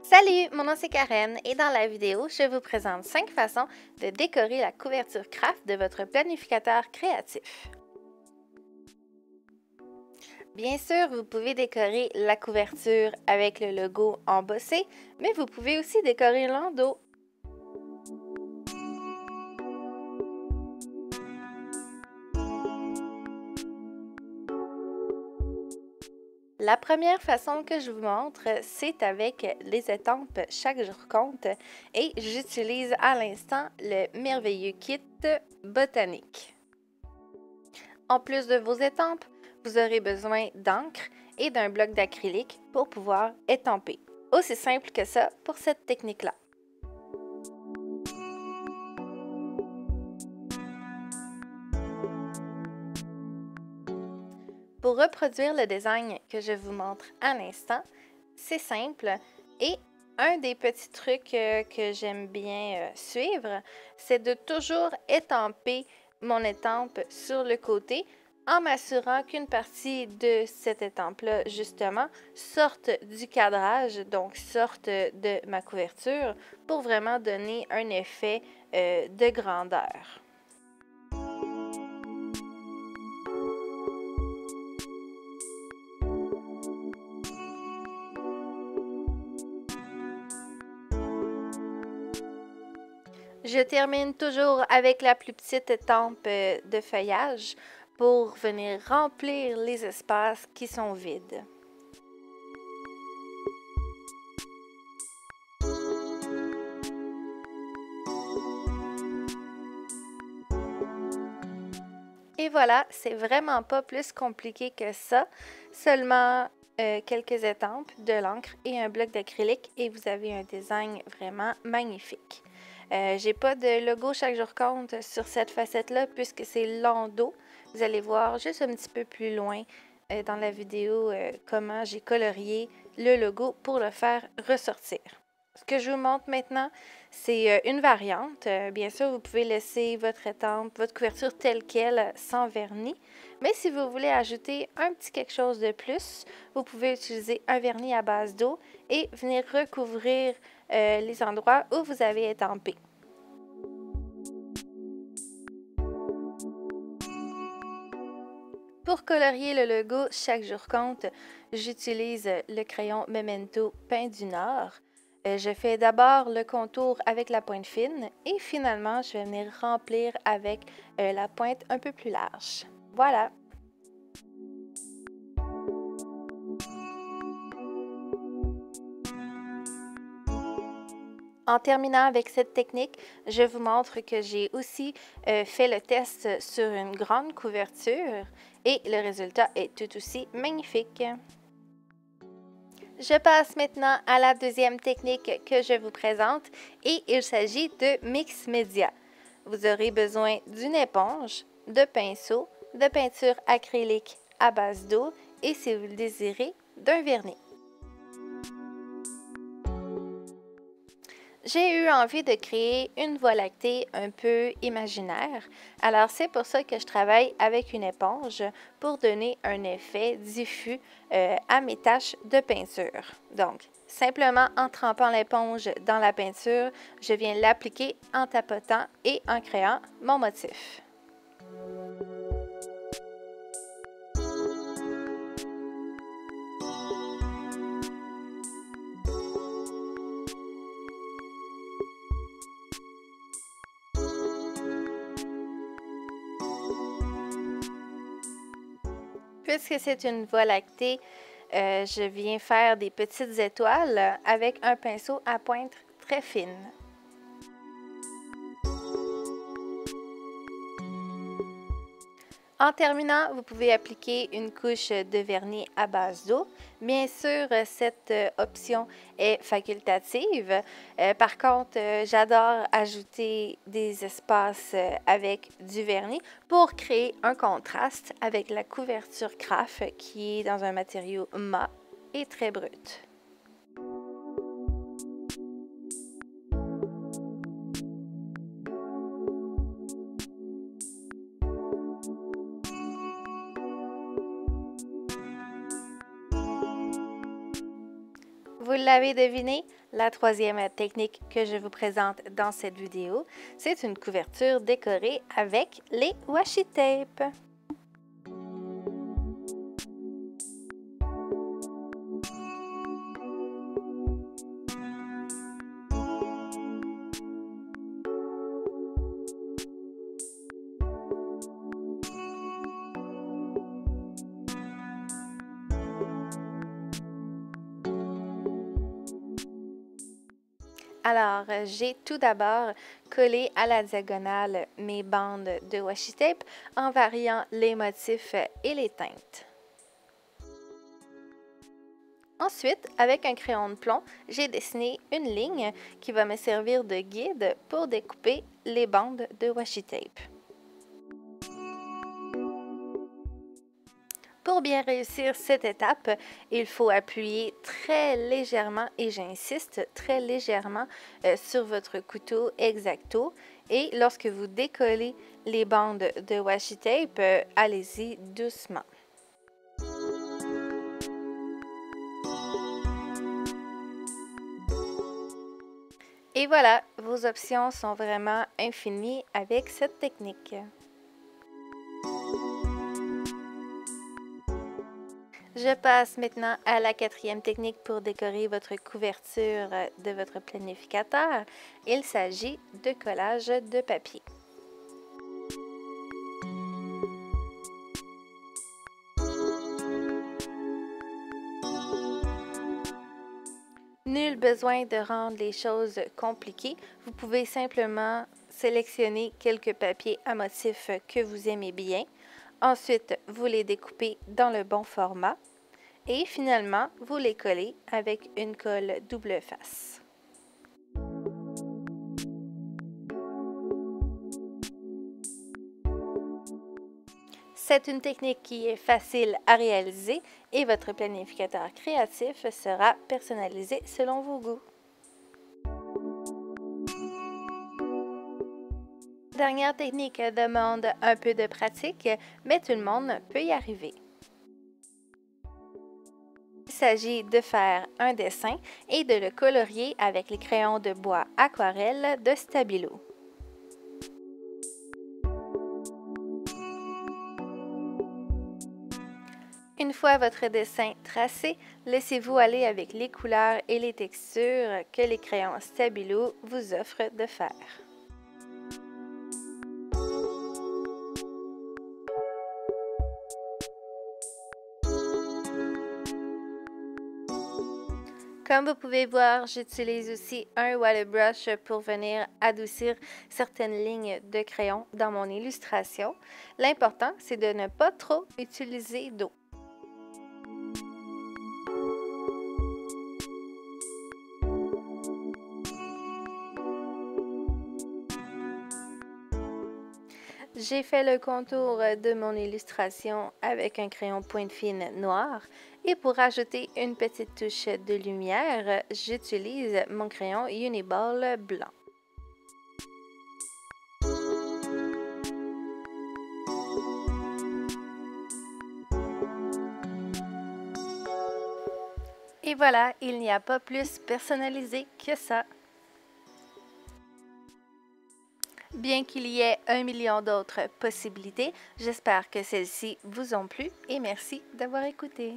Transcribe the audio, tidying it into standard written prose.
Salut, mon nom c'est Karen et dans la vidéo, je vous présente 5 façons de décorer la couverture craft de votre planificateur créatif. Bien sûr, vous pouvez décorer la couverture avec le logo embossé, mais vous pouvez aussi décorer l'endos. La première façon que je vous montre, c'est avec les étampes Chaque jour compte et j'utilise à l'instant le merveilleux kit botanique. En plus de vos étampes, vous aurez besoin d'encre et d'un bloc d'acrylique pour pouvoir étamper. Aussi simple que ça pour cette technique-là. Pour reproduire le design que je vous montre à l'instant, c'est simple et un des petits trucs que j'aime bien suivre, c'est de toujours étamper mon étampe sur le côté en m'assurant qu'une partie de cette étampe-là, justement, sorte du cadrage, donc sorte de ma couverture, pour vraiment donner un effet de grandeur. Je termine toujours avec la plus petite étampe de feuillage pour venir remplir les espaces qui sont vides. Et voilà, c'est vraiment pas plus compliqué que ça, seulement quelques étampes, de l'encre et un bloc d'acrylique et vous avez un design vraiment magnifique. J'ai pas de logo Chaque jour compte sur cette facette-là puisque c'est l'endos. Vous allez voir juste un petit peu plus loin dans la vidéo comment j'ai colorié le logo pour le faire ressortir. Ce que je vous montre maintenant, c'est une variante. Bien sûr, vous pouvez laisser votre étampe, votre couverture telle qu'elle, sans vernis. Mais si vous voulez ajouter un petit quelque chose de plus, vous pouvez utiliser un vernis à base d'eau et venir recouvrir les endroits où vous avez étampé. Pour colorier le logo Chaque jour compte, j'utilise le crayon Memento Pain du Nord. Je fais d'abord le contour avec la pointe fine et finalement, je vais venir remplir avec la pointe un peu plus large. Voilà! En terminant avec cette technique, je vous montre que j'ai aussi fait le test sur une grande couverture et le résultat est tout aussi magnifique. Je passe maintenant à la deuxième technique que je vous présente et il s'agit de mix média. Vous aurez besoin d'une éponge, de pinceau, de peinture acrylique à base d'eau et si vous le désirez, d'un vernis. J'ai eu envie de créer une voie lactée un peu imaginaire, alors c'est pour ça que je travaille avec une éponge pour donner un effet diffus à mes taches de peinture. Donc, simplement en trempant l'éponge dans la peinture, je viens l'appliquer en tapotant et en créant mon motif. Puisque c'est une voie lactée, je viens faire des petites étoiles avec un pinceau à pointe très fine. En terminant, vous pouvez appliquer une couche de vernis à base d'eau. Bien sûr, cette option est facultative. Par contre, j'adore ajouter des espaces avec du vernis pour créer un contraste avec la couverture craft qui est dans un matériau mat et très brut. Vous l'avez deviné, la troisième technique que je vous présente dans cette vidéo, c'est une couverture décorée avec les washi tape. Alors, j'ai tout d'abord collé à la diagonale mes bandes de washi tape en variant les motifs et les teintes. Ensuite, avec un crayon de plomb, j'ai dessiné une ligne qui va me servir de guide pour découper les bandes de washi tape. Pour bien réussir cette étape, il faut appuyer très légèrement, et j'insiste, très légèrement sur votre couteau X-Acto. Et lorsque vous décollez les bandes de washi tape, allez-y doucement. Et voilà, vos options sont vraiment infinies avec cette technique. Je passe maintenant à la quatrième technique pour décorer votre couverture de votre planificateur. Il s'agit de collage de papier. Nul besoin de rendre les choses compliquées. Vous pouvez simplement sélectionner quelques papiers à motifs que vous aimez bien. Ensuite, vous les découpez dans le bon format. Et finalement, vous les collez avec une colle double face. C'est une technique qui est facile à réaliser et votre planificateur créatif sera personnalisé selon vos goûts. La dernière technique demande un peu de pratique, mais tout le monde peut y arriver. Il s'agit de faire un dessin et de le colorier avec les crayons de bois aquarelle de Stabilo. Une fois votre dessin tracé, laissez-vous aller avec les couleurs et les textures que les crayons Stabilo vous offrent de faire. Comme vous pouvez voir, j'utilise aussi un water brush pour venir adoucir certaines lignes de crayon dans mon illustration. L'important, c'est de ne pas trop utiliser d'eau. J'ai fait le contour de mon illustration avec un crayon pointe fine noir et pour ajouter une petite touche de lumière, j'utilise mon crayon Uniball blanc. Et voilà, il n'y a pas plus personnalisé que ça. Bien qu'il y ait 1 million d'autres possibilités, j'espère que celles-ci vous ont plu et merci d'avoir écouté.